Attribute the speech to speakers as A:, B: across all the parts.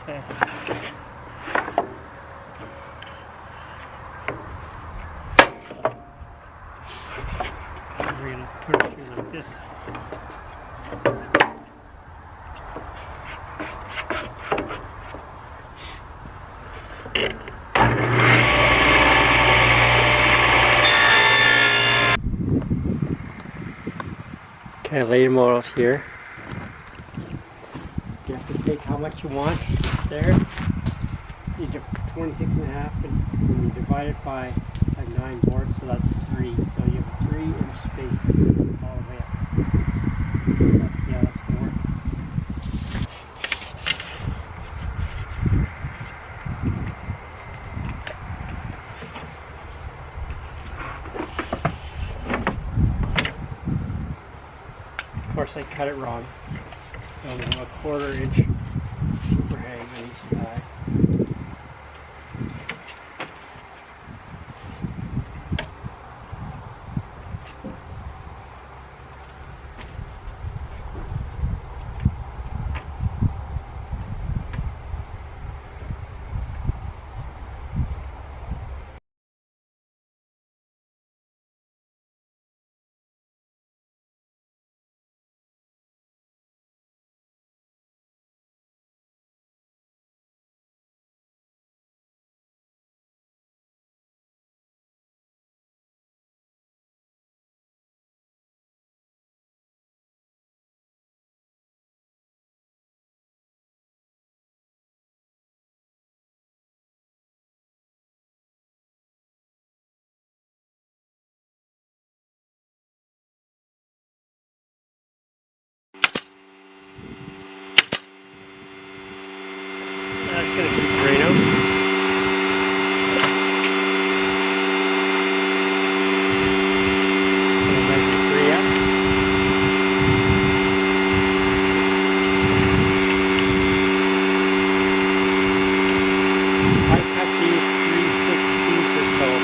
A: Okay. We're going to put it through like this. Okay, I laid them all out here. You have to take how much you want there. You do 26.5 and you divide it by 9 boards, so that's 3. So you have a 3-inch space all the way up. Let's see how that's going to work. Of course, I cut it wrong. So we have a 1/4 inch overhang on each side. That's going to keep the rain out.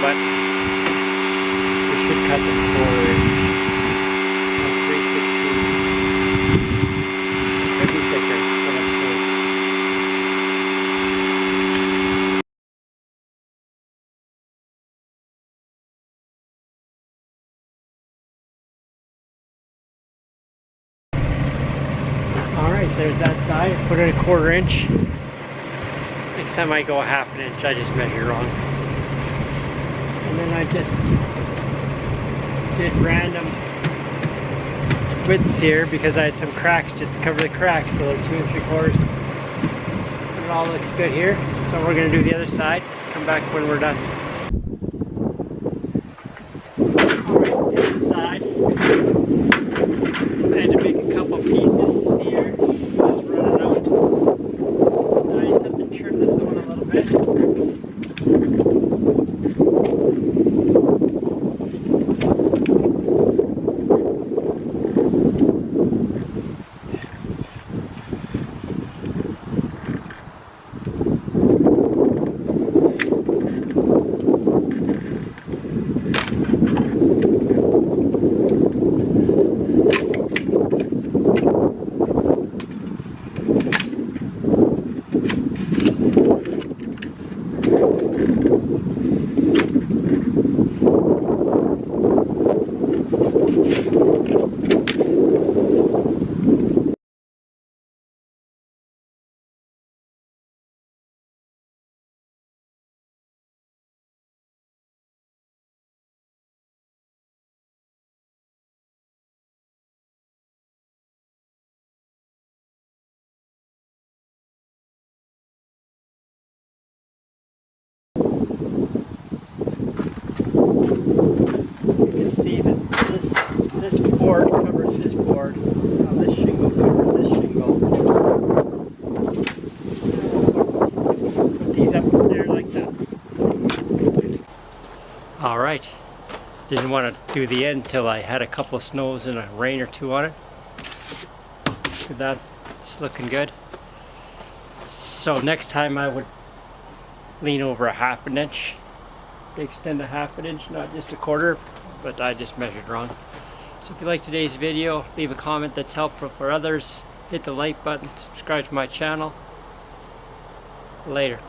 A: But we should cut them for 3/16. Could be thicker, but let's see. Alright, there's that side. Put it a 1/4 inch. Next time I go a 1/2 inch, I just measure wrong. And then I just did random widths here because I had some cracks just to cover the cracks, so like 2 3/4. And it all looks good here. So we're going to do the other side, come back when we're done. Alright, this side. I had to make a couple pieces here. Just running out. Now I just have to trim this one a little bit. This board covers this board. This shingle covers this shingle. Put these up there like that. Alright. Didn't want to do the end until I had a couple of snows and a rain or two on it. But that's looking good. So next time I would lean over a 1/2 inch. Extend a 1/2 inch, not just a 1/4, but I just measured wrong. So if you like today's video, leave a comment that's helpful for others, hit the like button, subscribe to my channel, Later.